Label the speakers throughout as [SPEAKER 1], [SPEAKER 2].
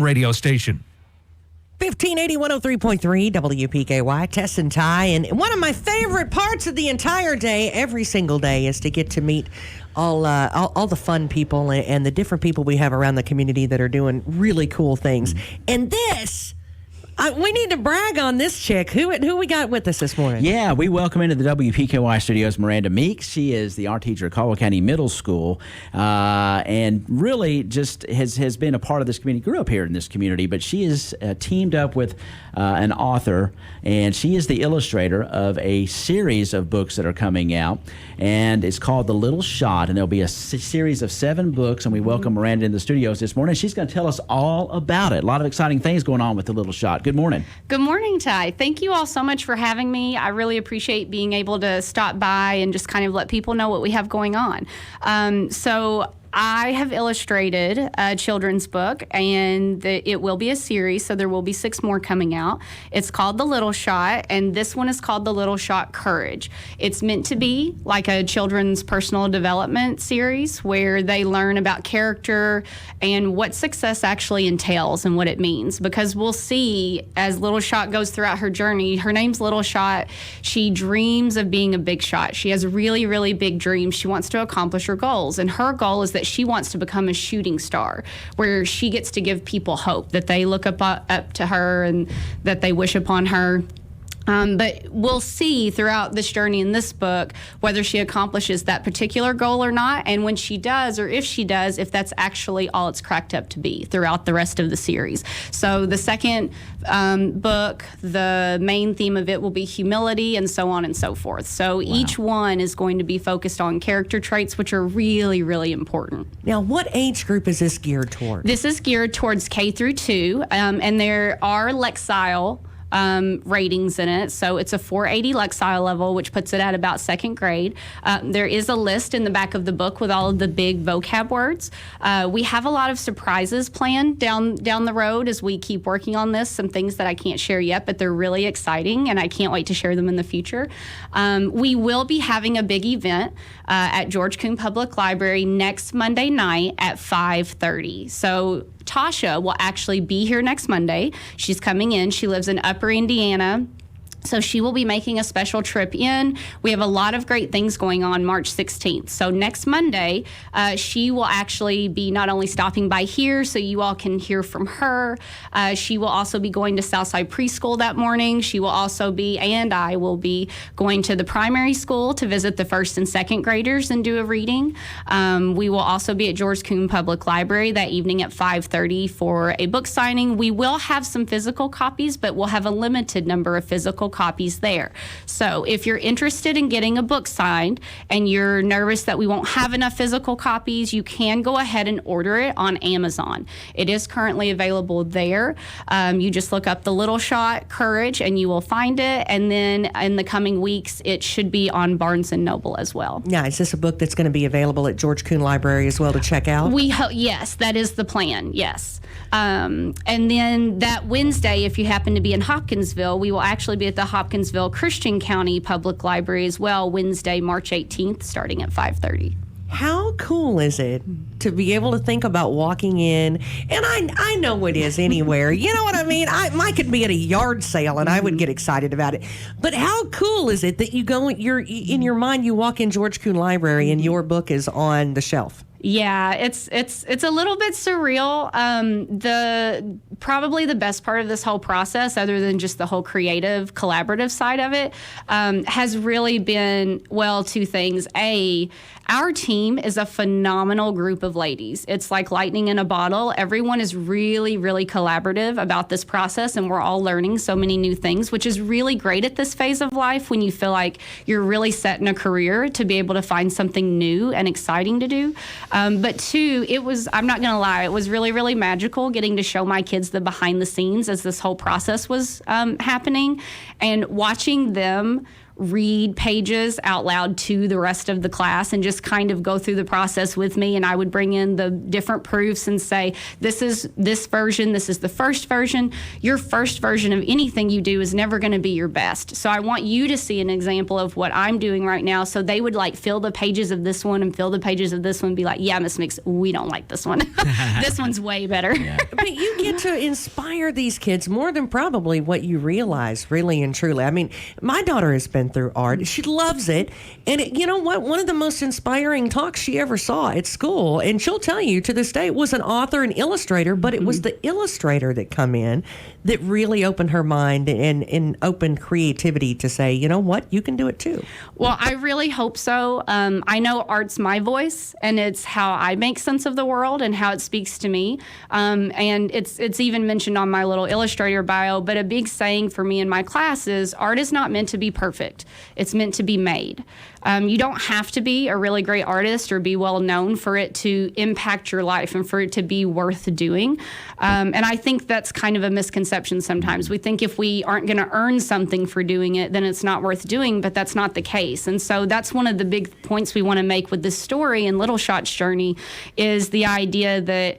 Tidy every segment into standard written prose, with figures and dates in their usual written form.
[SPEAKER 1] radio station.
[SPEAKER 2] 1580 103.3 WPKY, Tess and Ty. And one of my favorite parts of the entire day, every single day, is to get to meet all the fun people and the different people we have around the community that are doing really cool things. And this, we need to brag on this chick. Who we got with us this morning?
[SPEAKER 3] Yeah, we welcome into the WPKY studios Miranda Meeks. She is the art teacher at Caldwell County Middle School, and really just has been a part of this community. Grew up here in this community, but she is teamed up with an author, and she is the illustrator of a series of books that are coming out, and it's called The Little Shot, and there'll be a series of 7 books, and we welcome Miranda in the studios this morning. She's going to tell us all about it. A lot of exciting things going on with The Little Shot. Good morning.
[SPEAKER 4] Good morning, Ty. Thank you all so much for having me. I really appreciate being able to stop by and just kind of let people know what we have going on. So I have illustrated a children's book, and it will be a series, so there will be 6 more coming out. It's called The Little Shot, and this one is called The Little Shot Courage. It's meant to be like a children's personal development series where they learn about character and what success actually entails and what it means, because we'll see as Little Shot goes throughout her journey. Her name's Little Shot. She dreams of being a big shot. She has really, really big dreams. She wants to accomplish her goals, and her goal is that she wants to become a shooting star, where she gets to give people hope, that they look up to her and that they wish upon her. But we'll see throughout this journey in this book whether she accomplishes that particular goal or not, and when she does, or if she does, if that's actually all it's cracked up to be throughout the rest of the series. So the second book, the main theme of it will be humility and so on and so forth. So each one is going to be focused on character traits, which are really, really important.
[SPEAKER 2] Now, what age group is this geared toward?
[SPEAKER 4] This is geared towards K through 2, and there are Lexile ratings in it. So it's a 480 Lexile level, which puts it at about 2nd grade. There is a list in the back of the book with all of the big vocab words. We have a lot of surprises planned down the road as we keep working on this, some things that I can't share yet, but they're really exciting, and I can't wait to share them in the future. We will be having a big event at George Coon Public Library next Monday night at 5:30. So Tasha will actually be here next Monday. She's coming in. She lives in Upper Indiana, so she will be making a special trip in. We have a lot of great things going on March 16th. So next Monday, she will actually be not only stopping by here so you all can hear from her, she will also be going to Southside Preschool that morning. She will also be, and I will be, going to the primary school to visit the 1st and 2nd graders and do a reading. We will also be at George Coon Public Library that evening at 5:30 for a book signing. We will have some physical copies, but we'll have a limited number of physical copies there. So if you're interested in getting a book signed and you're nervous that we won't have enough physical copies, you can go ahead and order it on Amazon. It is currently available there. You just look up The Little Shot Courage and you will find it. And then in the coming weeks, it should be on Barnes & Noble as well.
[SPEAKER 2] Yeah, is this a book that's going to be available at George Coon Library as well to check out?
[SPEAKER 4] Yes, that is the plan, yes. And then that Wednesday, if you happen to be in Hopkinsville, we will actually be at the Hopkinsville Christian County Public Library as well, Wednesday, March 18th, starting at 5:30.
[SPEAKER 2] How cool is it to be able to think about walking in, and I know it is anywhere, you know what I mean? Mine could be at a yard sale and I would get excited about it. But how cool is it that you go, in your mind, you walk in George Coon Library and your book is on the shelf?
[SPEAKER 4] Yeah, it's a little bit surreal. Probably the best part of this whole process, other than just the whole creative, collaborative side of it, has really been, well, 2 things. Our team is a phenomenal group of ladies. It's like lightning in a bottle. Everyone is really, really collaborative about this process, and we're all learning so many new things, which is really great at this phase of life when you feel like you're really set in a career to be able to find something new and exciting to do. But 2, I'm not going to lie, it was really, really magical getting to show my kids the behind the scenes as this whole process was happening, and watching them read pages out loud to the rest of the class and just kind of go through the process with me. And I would bring in the different proofs and say, this is this version, this is the first version. Your first version of anything you do is never going to be your best. So I want you to see an example of what I'm doing right now. So they would like fill the pages of this one and fill the pages of this one and be like, yeah, Miss Meeks, we don't like this one. This one's way better. Yeah.
[SPEAKER 2] But you get to inspire these kids more than probably what you realize, really and truly. I mean, my daughter has been through art. She loves it. And you know what? One of the most inspiring talks she ever saw at school, and she'll tell you to this day, was an author and illustrator, but it was the illustrator that come in that really opened her mind and opened creativity to say, you know what? You can do it too.
[SPEAKER 4] Well, I really hope so. I know art's my voice, and it's how I make sense of the world and how it speaks to me. And it's even mentioned on my little illustrator bio, but a big saying for me in my class is art is not meant to be perfect. It's meant to be made. You don't have to be a really great artist or be well known for it to impact your life and for it to be worth doing. And I think that's kind of a misconception sometimes. We think if we aren't going to earn something for doing it, then it's not worth doing, but that's not the case. And so that's one of the big points we want to make with this story and Little Shot's journey is the idea that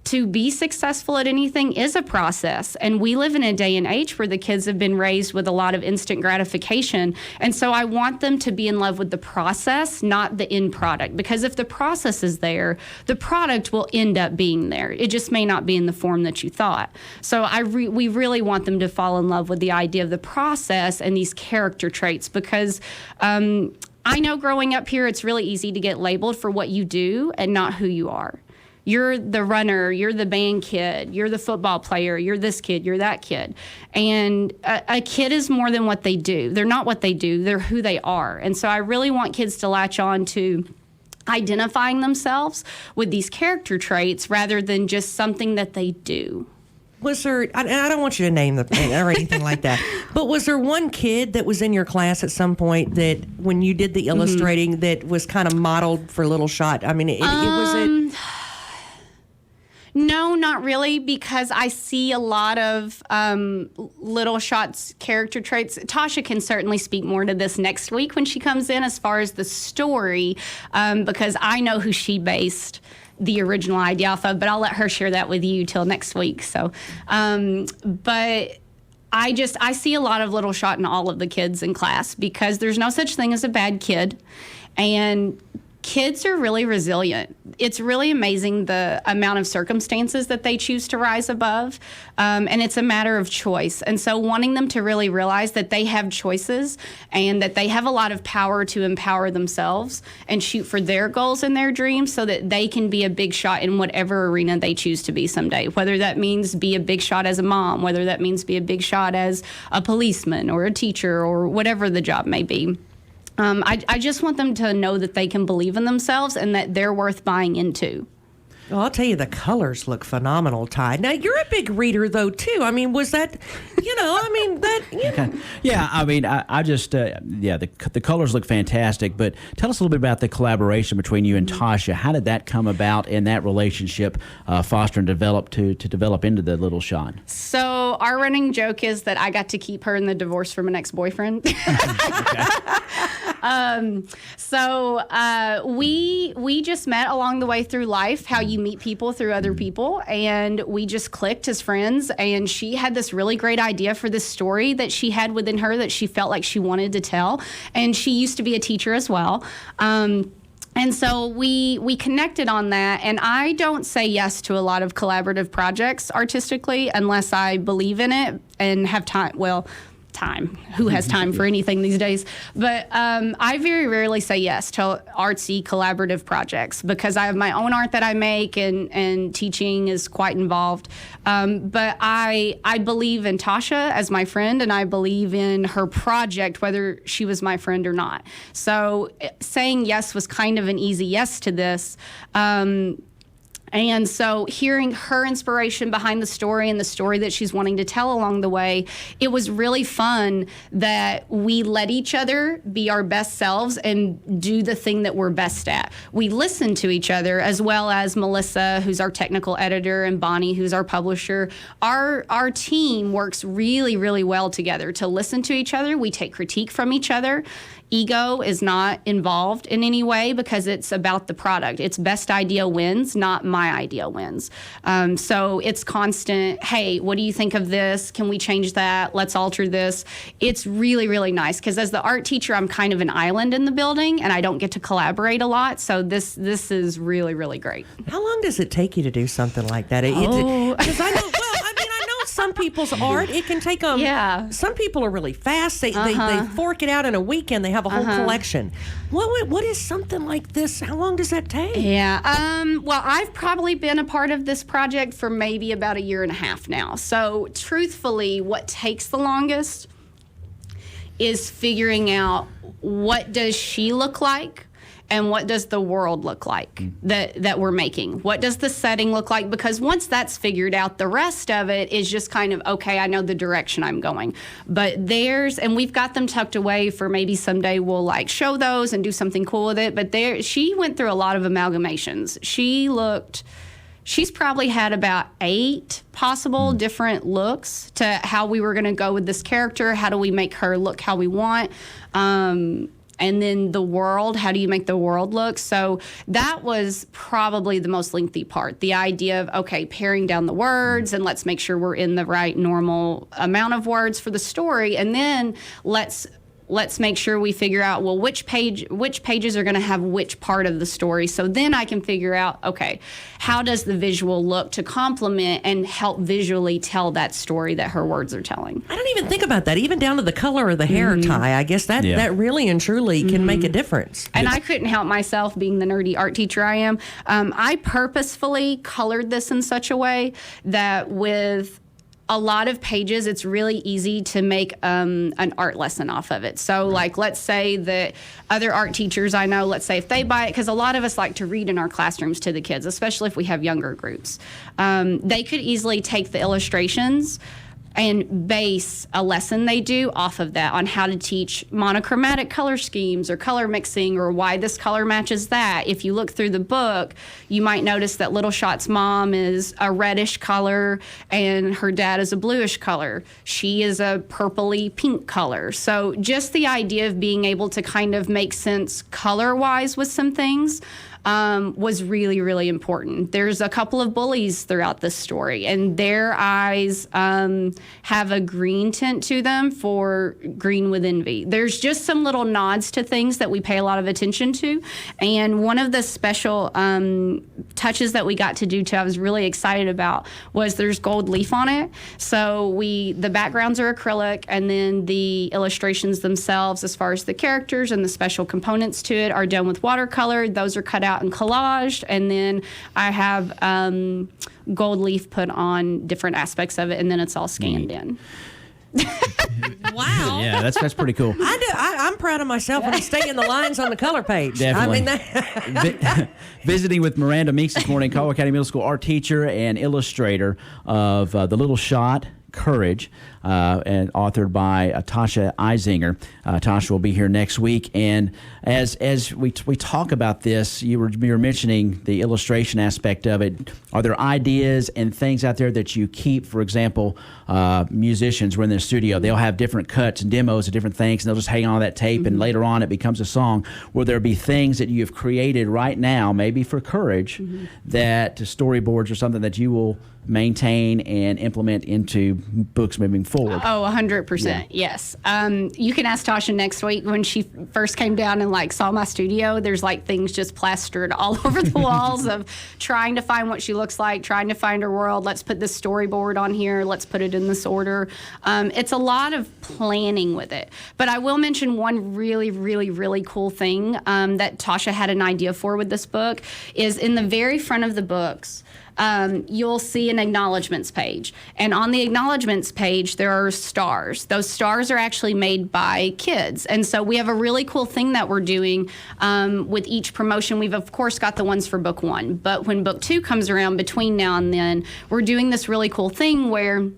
[SPEAKER 4] to be successful at anything is a process. And we live in a day and age where the kids have been raised with a lot of instant gratification. And so I want them to be in love with the process, not the end product. Because if the process is there, the product will end up being there. It just may not be in the form that you thought. So we really want them to fall in love with the idea of the process and these character traits because I know growing up here, it's really easy to get labeled for what you do and not who you are. You're the runner, you're the band kid, you're the football player, you're this kid, you're that kid. And a kid is more than what they do. They're not what they do, they're who they are. And so I really want kids to latch on to identifying themselves with these character traits rather than just something that they do.
[SPEAKER 2] Was there, I don't want you to name the thing or anything like that, but was there one kid that was in your class at some point that when you did the illustrating that was kind of modeled for Little Shot? I mean, it was it.
[SPEAKER 4] No, not really, because I see a lot of Little Shot's character traits. Tasha can certainly speak more to this next week when she comes in as far as the story, because I know who she based the original idea off of, but I'll let her share that with you till next week. So, but I see a lot of Little Shot in all of the kids in class because there's no such thing as a bad kid. And kids are really resilient. It's really amazing the amount of circumstances that they choose to rise above, and it's a matter of choice. And so wanting them to really realize that they have choices and that they have a lot of power to empower themselves and shoot for their goals and their dreams so that they can be a big shot in whatever arena they choose to be someday, whether that means be a big shot as a mom, whether that means be a big shot as a policeman or a teacher or whatever the job may be. I just want them to know that they can believe in themselves and that they're worth buying into.
[SPEAKER 2] Well, I'll tell you, the colors look phenomenal, Ty. Now, you're a big reader, though, too. I mean, was that,
[SPEAKER 3] Yeah, I mean, I just, the colors look fantastic. But tell us a little bit about the collaboration between you and Tasha. How did that come about and that relationship foster and develop to develop into the Little Shot?
[SPEAKER 4] So our running joke is that I got to keep her in the divorce from an ex-boyfriend. We just met along the way through life, how you meet people through other people, and we just clicked as friends. And she had this really great idea for this story that she had within her that she felt like she wanted to tell. And she used to be a teacher as well. And so we connected on that, and I don't say yes to a lot of collaborative projects artistically unless I believe in it and have time. Well, time. Who has time for anything these days? But I very rarely say yes to artsy collaborative projects because I have my own art that I make and teaching is quite involved. But I believe in Tasha as my friend, and I believe in her project, whether she was my friend or not. So saying yes was kind of an easy yes to this. And so hearing her inspiration behind the story and the story that she's wanting to tell along the way, it was really fun that we let each other be our best selves and do the thing that we're best at. We listened to each other, as well as Melissa, who's our technical editor, and Bonnie, who's our publisher. Our team works really, really well together to listen to each other. We take critique from each other. Ego is not involved in any way because it's about the product. It's best idea wins, not my idea wins. So it's constant, hey, what do you think of this? Can we change that? Let's alter this. It's really, really nice because as the art teacher, I'm kind of an island in the building and I don't get to collaborate a lot. So this is really, really great.
[SPEAKER 2] How long does it take you to do something like that? Because I know, some people's art, it can take them.
[SPEAKER 4] Yeah.
[SPEAKER 2] Some people are really fast. They fork it out in a weekend. They have a whole collection. What is something like this? How long does that take?
[SPEAKER 4] Yeah. Well, I've probably been a part of this project for maybe about 1.5 years now. So truthfully, what takes the longest is figuring out what does she look like and what does the world look like that we're making? What does the setting look like? Because once that's figured out, the rest of it is just kind of, okay, I know the direction I'm going. But and we've got them tucked away for maybe someday we'll like show those and do something cool with it. But she went through a lot of amalgamations. She's probably had about 8 possible different looks to how we were going to go with this character. How do we make her look how we want? And then the world, how do you make the world look? So that was probably the most lengthy part. The idea of, okay, paring down the words and let's make sure we're in the right normal amount of words for the story. And then let's make sure we figure out, well, which pages are going to have which part of the story. So then I can figure out, okay, how does the visual look to complement and help visually tell that story that her words are telling?
[SPEAKER 2] I don't even think about that, even down to the color of the hair tie. I guess that really and truly can make a difference.
[SPEAKER 4] And I couldn't help myself, being the nerdy art teacher I am. I purposefully colored this in such a way that with a lot of pages, it's really easy to make an art lesson off of it. So like, let's say that other art teachers I know, let's say if they buy it, because a lot of us like to read in our classrooms to the kids, especially if we have younger groups. They could easily take the illustrations and base a lesson they do off of that on how to teach monochromatic color schemes or color mixing or why this color matches that. If you look through the book, you might notice that Little Shot's mom is a reddish color and her dad is a bluish color. She is a purpley pink color. So just the idea of being able to kind of make sense color-wise with some things was really, really important. There's a couple of bullies throughout this story, and their eyes have a green tint to them for green with envy. There's just some little nods to things that we pay a lot of attention to. And one of the special touches that we got to do, too, I was really excited about, was there's gold leaf on it. So the backgrounds are acrylic, and then the illustrations themselves, as far as the characters and the special components to it, are done with watercolor. Those are cut out and collaged, and then I have gold leaf put on different aspects of it, and then it's all scanned in.
[SPEAKER 2] Wow.
[SPEAKER 3] Yeah, that's pretty cool.
[SPEAKER 2] I'm proud of myself when I stay in the lines on the color page.
[SPEAKER 3] Definitely.
[SPEAKER 2] I mean,
[SPEAKER 3] Visiting with Miranda Meeks this morning, Caldwell County Middle School art teacher and illustrator of The Little Shot, Courage, and authored by Tasha Eisinger. Tasha will be here next week, and as we talk about this, you were mentioning the illustration aspect of it. Are there ideas and things out there that you keep? For example, musicians were in their studio; they'll have different cuts and demos of different things, and they'll just hang on that tape, and later on it becomes a song. Will there be things that you have created right now, maybe for Courage, that storyboards or something that you will maintain and implement into books moving forward?
[SPEAKER 4] Oh, 100%. Yes. You can ask Tasha next week. When she first came down and saw my studio, there's things just plastered all over the walls of trying to find what she looks like, trying to find her world. Let's put this storyboard on here. Let's put it in this order. It's a lot of planning with it. But I will mention one really, really, really cool thing that Tasha had an idea for with this book is in the very front of the books. you'll see an acknowledgments page. And on the acknowledgments page, there are stars. Those stars are actually made by kids. And so we have a really cool thing that we're doing with each promotion. We've, of course, got the ones for book 1. But when book 2 comes around between now and then, we're doing this really cool thing where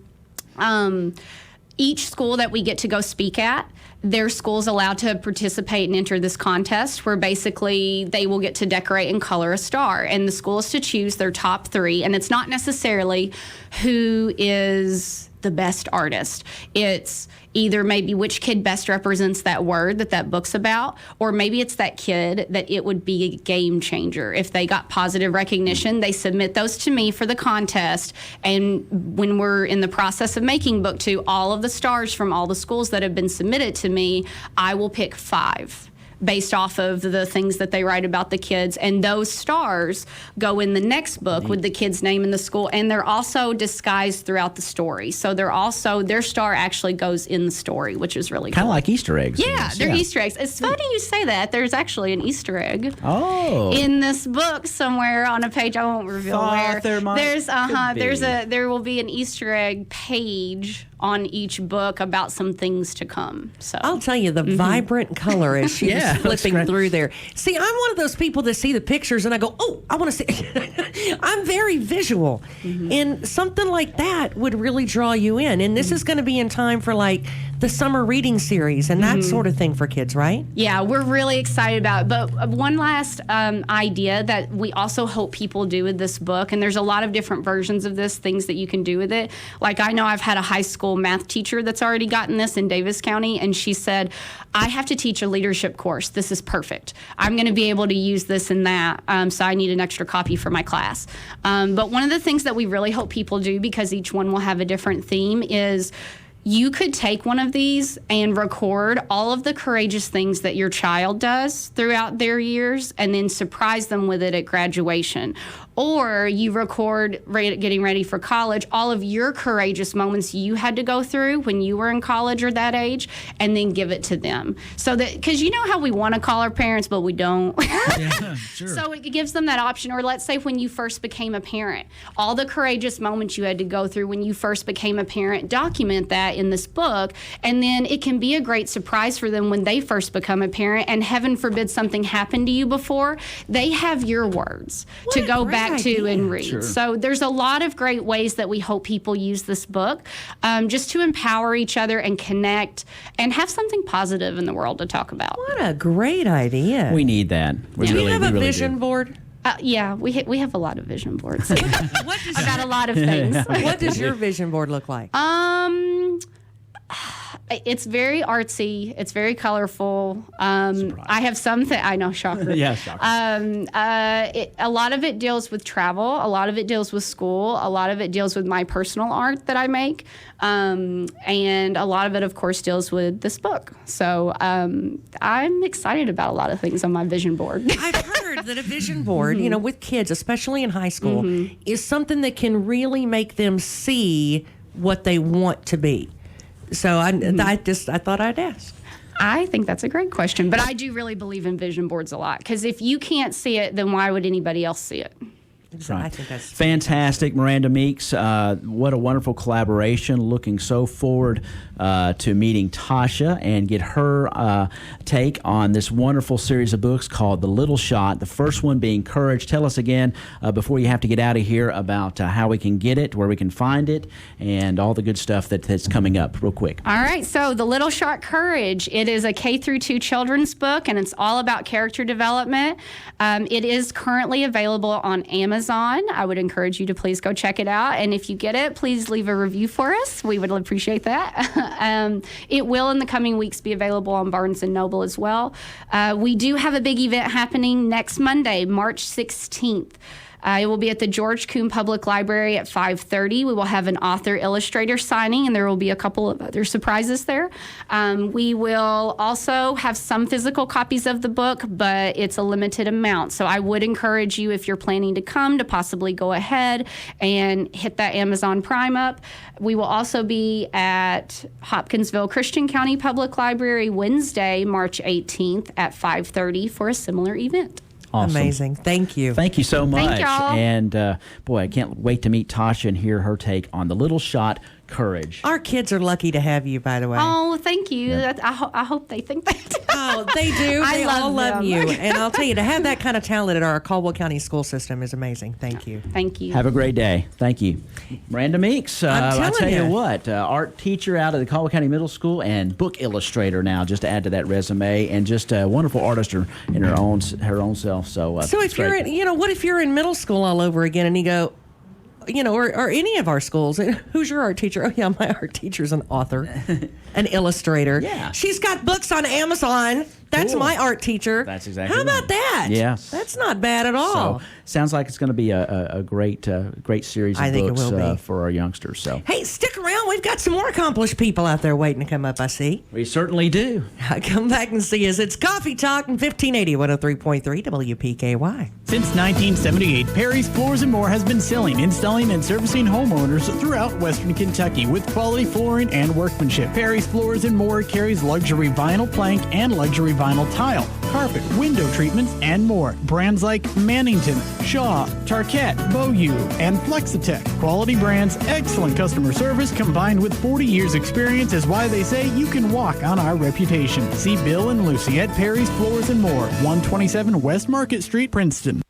[SPEAKER 4] each school that we get to go speak at, their school's allowed to participate and enter this contest where basically they will get to decorate and color a star. And the school is to choose their top 3. And it's not necessarily who is the best artist. It's either maybe which kid best represents that word that book's about, or maybe it's that kid that it would be a game changer. If they got positive recognition, they submit those to me for the contest. And when we're in the process of making book 2, all of the stars from all the schools that have been submitted to me, I will pick 5 based off of the things that they write about the kids. And those stars go in the next book with the kid's name and the school. And they're also disguised throughout the story. So their star actually goes in the story, which is really
[SPEAKER 3] kind
[SPEAKER 4] cool.
[SPEAKER 3] of like Easter eggs.
[SPEAKER 4] Yeah, they're Easter eggs. It's funny you say that. There's actually an Easter egg in this book somewhere on a page. I won't reveal where. There will be an Easter egg page on each book about some things to come. So
[SPEAKER 2] I'll tell you, the vibrant color as she was flipping through there. See, I'm one of those people that see the pictures and I go, oh, I want to see. I'm very visual. And something like that would really draw you in. And this is going to be in time for like the summer reading series and that sort of thing for kids, right?
[SPEAKER 4] Yeah, we're really excited about it. But one last idea that we also hope people do with this book, and there's a lot of different versions of this, things that you can do with it. Like I know I've had a high school math teacher that's already gotten this in Davis County, and she said, I have to teach a leadership course. This is perfect. I'm going to be able to use this and that, so I need an extra copy for my class. But one of the things that we really hope people do, because each one will have a different theme, is you could take one of these and record all of the courageous things that your child does throughout their years and then surprise them with it at graduation. Or you record getting ready for college, all of your courageous moments you had to go through when you were in college or that age, and then give it to them. So that, because you know how we want to call our parents, but we don't.
[SPEAKER 3] Yeah, sure.
[SPEAKER 4] So it gives them that option. Or let's say when you first became a parent, all the courageous moments you had to go through when you first became a parent, document that in this book. And then it can be a great surprise for them when they first become a parent, and heaven forbid something happened to you before, they have your words to go back to and read.
[SPEAKER 3] Sure.
[SPEAKER 4] So there's a lot of great ways that we hope people use this book just to empower each other and connect and have something positive in the world to talk about.
[SPEAKER 2] What a great idea.
[SPEAKER 3] We need that.
[SPEAKER 2] Do you have a vision board?
[SPEAKER 4] Yeah, we have a lot of vision boards about a lot of things.
[SPEAKER 2] What does your vision board look like?
[SPEAKER 4] It's very artsy. It's very colorful. I have something. I know, shocker.
[SPEAKER 3] Yeah, shocker.
[SPEAKER 4] A lot of it deals with travel. A lot of it deals with school. A lot of it deals with my personal art that I make. And a lot of it, of course, deals with this book. So I'm excited about a lot of things on my vision board.
[SPEAKER 2] I've heard that a vision board, you know, with kids, especially in high school, is something that can really make them see what they want to be. So I thought I'd ask.
[SPEAKER 4] I think that's a great question, but I do really believe in vision boards a lot, because if you can't see it, then why would anybody else see it?
[SPEAKER 3] Right.
[SPEAKER 2] I think that's
[SPEAKER 3] fantastic. Miranda Meeks, what a wonderful collaboration. Looking so forward to meeting Tasha and get her take on this wonderful series of books called The Little Shot, the first one being Courage. Tell us again, before you have to get out of here, about how we can get it, where we can find it, and all the good stuff that's coming up real quick.
[SPEAKER 4] All right, so The Little Shot, Courage. It is a K-2 children's book, and it's all about character development. It is currently available on Amazon. I would encourage you to please go check it out. And if you get it, please leave a review for us. We would appreciate that. It will in the coming weeks be available on Barnes & Noble as well. We do have a big event happening next Monday, March 16th. It will be at the George Coombe Public Library at 5:30. We will have an author-illustrator signing, and there will be a couple of other surprises there. We will also have some physical copies of the book, but it's a limited amount. So I would encourage you, if you're planning to come, to possibly go ahead and hit that Amazon Prime up. We will also be at Hopkinsville Christian County Public Library Wednesday, March 18th at 5:30 for a similar event.
[SPEAKER 3] Awesome.
[SPEAKER 2] Amazing. Thank you.
[SPEAKER 3] Thank you so much.
[SPEAKER 4] Thank y'all.
[SPEAKER 3] And boy, I can't wait to meet Tasha and hear her take on the little shot courage.
[SPEAKER 2] Our kids are lucky to have you, by the way.
[SPEAKER 4] Oh, thank you. I hope they think that.
[SPEAKER 2] Oh, they do.
[SPEAKER 4] I
[SPEAKER 2] They
[SPEAKER 4] love
[SPEAKER 2] all love
[SPEAKER 4] them.
[SPEAKER 2] you. And I'll tell you, to have that kind of talent at our Caldwell County school system is amazing. Thank you.
[SPEAKER 4] Thank you.
[SPEAKER 3] Have a great day. Thank you. Miranda Meeks,
[SPEAKER 2] I'm
[SPEAKER 3] I
[SPEAKER 2] telling
[SPEAKER 3] tell you
[SPEAKER 2] ya.
[SPEAKER 3] what, art teacher out of the Caldwell County Middle School and book illustrator now, just to add to that resume, and just a wonderful artist in her own self. So
[SPEAKER 2] So if you're in, what if you're in middle school all over again and you go, or any of our schools, who's your art teacher? Oh, yeah, my art teacher's an author, an illustrator.
[SPEAKER 3] Yeah.
[SPEAKER 2] She's got books on Amazon. That's
[SPEAKER 3] Cool.
[SPEAKER 2] my art teacher.
[SPEAKER 3] That's exactly
[SPEAKER 2] How
[SPEAKER 3] right.
[SPEAKER 2] about that?
[SPEAKER 3] Yes.
[SPEAKER 2] That's not bad at all.
[SPEAKER 3] So sounds like it's going to be a great series of
[SPEAKER 2] I think it
[SPEAKER 3] books
[SPEAKER 2] will be.
[SPEAKER 3] for our youngsters. So
[SPEAKER 2] Hey, stick around. We've got some more accomplished people out there waiting to come up, I see.
[SPEAKER 3] we certainly do.
[SPEAKER 2] Come back and see us. It's Coffee Talk and 1580 103.3 WPKY.
[SPEAKER 1] Since 1978, Perry's Floors & More has been selling, installing, and servicing homeowners throughout Western Kentucky with quality flooring and workmanship. Perry's Floors & More carries luxury vinyl plank and luxury vinyl tile, carpet, window treatments, and more. Brands like Mannington, Shaw, Tarkett, Beaulieu, and Flexitech. Quality brands, excellent customer service, combined with 40 years experience is why they say you can walk on our reputation. See Bill and Lucy at Perry's Floors & More, 127 West Market Street, Princeton.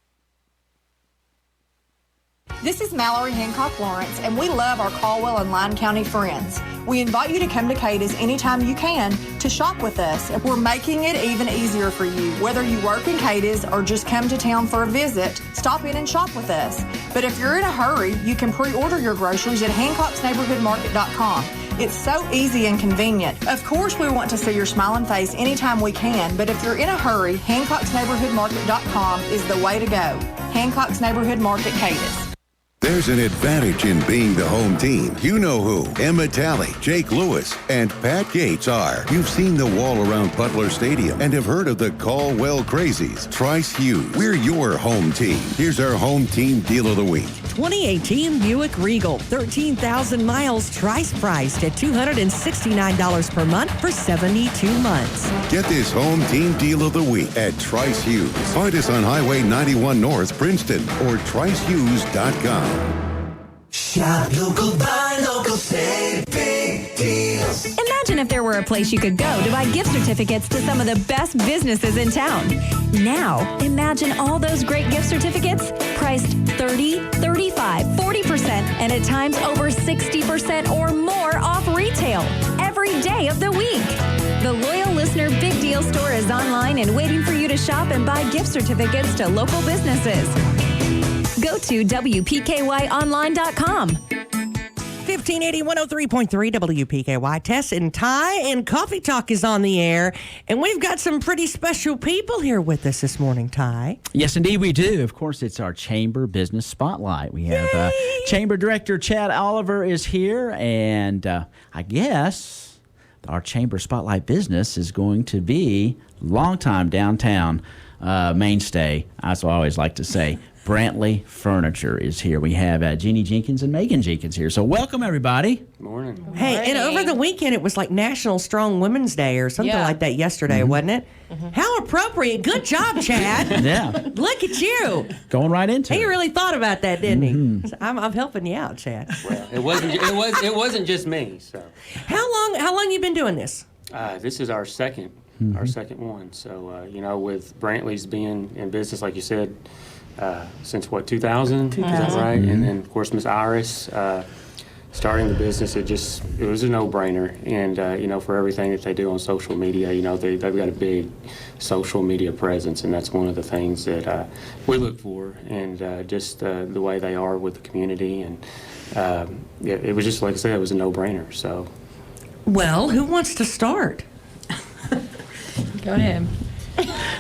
[SPEAKER 5] This is Mallory Hancock Lawrence, and we love our Caldwell and Lyon County friends. We invite you to come to Cadiz anytime you can to shop with us. We're making it even easier for you. Whether you work in Cadiz or just come to town for a visit, stop in and shop with us. But if you're in a hurry, you can pre-order your groceries at Hancock'sNeighborhoodMarket.com. It's so easy and convenient. Of course, we want to see your smiling face anytime we can, but if you're in a hurry, Hancock'sNeighborhoodMarket.com is the way to go. Hancock's Neighborhood Market, Cadiz.
[SPEAKER 6] There's an advantage in being the home team. You know who Emma Talley, Jake Lewis, and Pat Gates are. You've seen the wall around Butler Stadium and have heard of the Caldwell Crazies. Trice Hughes, we're your home team. Here's our home team deal of the week.
[SPEAKER 2] 2018 Buick Regal, 13,000 miles, Trice priced at $269 per month for 72 months.
[SPEAKER 6] Get this home team deal of the week at Trice Hughes. Find us on Highway 91 North, Princeton, or tricehughes.com.
[SPEAKER 7] Shop local, buy local, save big deals.
[SPEAKER 8] Imagine if there were a place you could go to buy gift certificates to some of the best businesses in town. Now, imagine all those great gift certificates priced 30, 35, 40%, and at times over 60% or more off retail every day of the week. The Loyal Listener Big Deal Store is online and waiting for you to shop and buy gift certificates to local businesses. Go to WPKYonline.com.
[SPEAKER 2] 1580 103.3 WPKY. Tess and Ty and Coffee Talk is on the air. And we've got some pretty special people here with us this morning, Ty.
[SPEAKER 3] Yes, indeed, we do. Of course, it's our Chamber Business Spotlight. We have Chamber Director Chad Oliver is here, and I guess our Chamber Spotlight business is going to be longtime downtown mainstay, as I always like to say. Brantley Furniture is here. We have Jeannie Jenkins and Megan Jenkins here. So welcome, everybody.
[SPEAKER 9] Morning.
[SPEAKER 2] Hey, and over the weekend, it was like National Strong Women's Day or something like that yesterday, wasn't it? How appropriate. Good job, Chad.
[SPEAKER 3] Yeah.
[SPEAKER 2] Look at you.
[SPEAKER 3] Going right into
[SPEAKER 2] He
[SPEAKER 3] it.
[SPEAKER 2] really thought about that, didn't he? I'm helping you out, Chad.
[SPEAKER 9] Well, it wasn't just me. So
[SPEAKER 2] How long you been doing this?
[SPEAKER 9] this is our second one. So with Brantley's being in business, like you said, since 2000? Is that right? And then of course Miss Iris starting the business, it was a no-brainer. And for everything that they do on social media, they've got a big social media presence, and that's one of the things that we look for, and just the way they are with the community. And it was just, like I said, it was a no-brainer. So
[SPEAKER 2] Well, who wants to start?
[SPEAKER 10] Go ahead.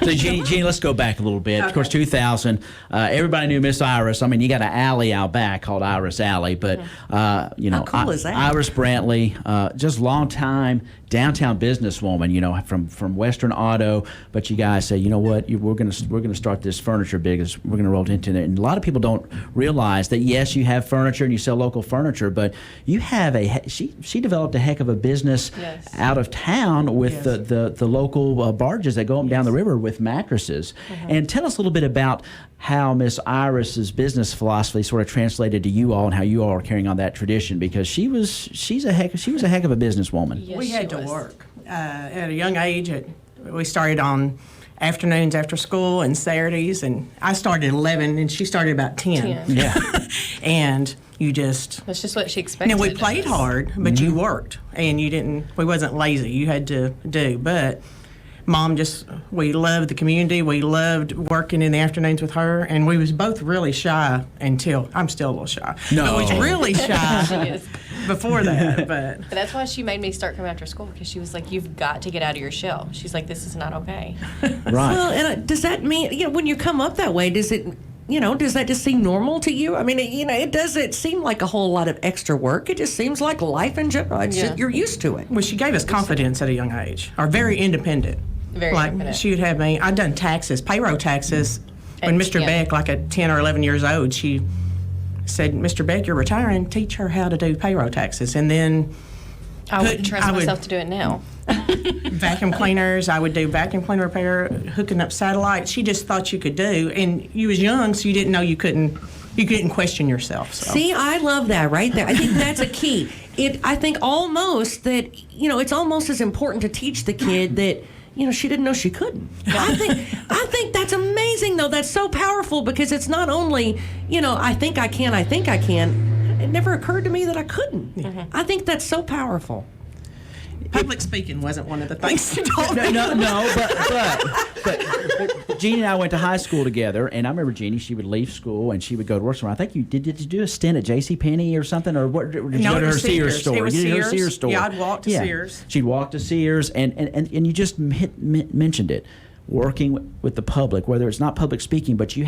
[SPEAKER 3] So, Jeannie, let's go back a little bit. Of course, 2000, everybody knew Miss Iris. I mean, you got an alley out back called Iris Alley, but,
[SPEAKER 2] How cool is that?
[SPEAKER 3] Iris Brantley, just long time downtown businesswoman, from Western Auto. But you guys say, you know what, we're gonna start this furniture business. We're gonna roll into it. And a lot of people don't realize that yes, you have furniture and you sell local furniture, but you have she developed a heck of a business out of town with the local barges that go up and down the river with with mattresses. And tell us a little bit about how Miss Iris's business philosophy sort of translated to you all and how you all are carrying on that tradition, because she was a heck of a businesswoman.
[SPEAKER 10] Yes,
[SPEAKER 11] We had
[SPEAKER 10] she
[SPEAKER 11] to
[SPEAKER 10] was.
[SPEAKER 11] work at a young age. We started on afternoons after school and Saturdays, and I started at 11 and she started about 10.
[SPEAKER 3] Yeah.
[SPEAKER 11] And you just,
[SPEAKER 10] That's just what she expected.
[SPEAKER 11] now we
[SPEAKER 10] of
[SPEAKER 11] played
[SPEAKER 10] us.
[SPEAKER 11] hard, but you worked and we wasn't lazy. You had to do, but Mom we loved the community. We loved working in the afternoons with her, and we was both really shy until, I'm still a little shy.
[SPEAKER 3] No.
[SPEAKER 11] But we was really shy
[SPEAKER 10] She is.
[SPEAKER 11] before that, but.
[SPEAKER 10] But that's why she made me start coming after school, because she was like, you've got to get out of your shell. She's like, this is not okay.
[SPEAKER 3] Right.
[SPEAKER 2] Well, and does that mean, when you come up that way, does that just seem normal to you? I mean, it doesn't seem like a whole lot of extra work. It just seems like life in general. It's just, you're used to it.
[SPEAKER 11] Well, she gave us confidence at a young age, or very independent.
[SPEAKER 10] Very independent.
[SPEAKER 11] She would have me, I'd done taxes, payroll taxes, when Mr. Beck, like at 10 or 11 years old, she said, Mr. Beck, you're retiring, teach her how to do payroll taxes. And then
[SPEAKER 10] I wouldn't trust myself to do it now.
[SPEAKER 11] vacuum cleaners, I would do vacuum cleaner repair, hooking up satellites. She just thought you could do, and you was young, so you didn't know you couldn't question yourself. So.
[SPEAKER 2] See, I love that right there. I think that's a key. I think almost that, it's almost as important to teach the kid that, she didn't know she couldn't. I think that's amazing, though. That's so powerful, because it's not only, I think I can. It never occurred to me that I couldn't. I think that's so powerful.
[SPEAKER 11] Public speaking wasn't one of the things she told me.
[SPEAKER 3] No, but Jeannie and I went to high school together, and I remember Jeannie, she would leave school and she would go to work somewhere. I think did you do a stint at JCPenney or something, or what? Did you go to her Sears store?
[SPEAKER 11] It was
[SPEAKER 3] you did
[SPEAKER 11] Sears.
[SPEAKER 3] Her Sears store.
[SPEAKER 11] Yeah, I'd walk to Sears.
[SPEAKER 3] She'd walk to Sears, and you just mentioned it. Working with the public, whether it's not public speaking, but you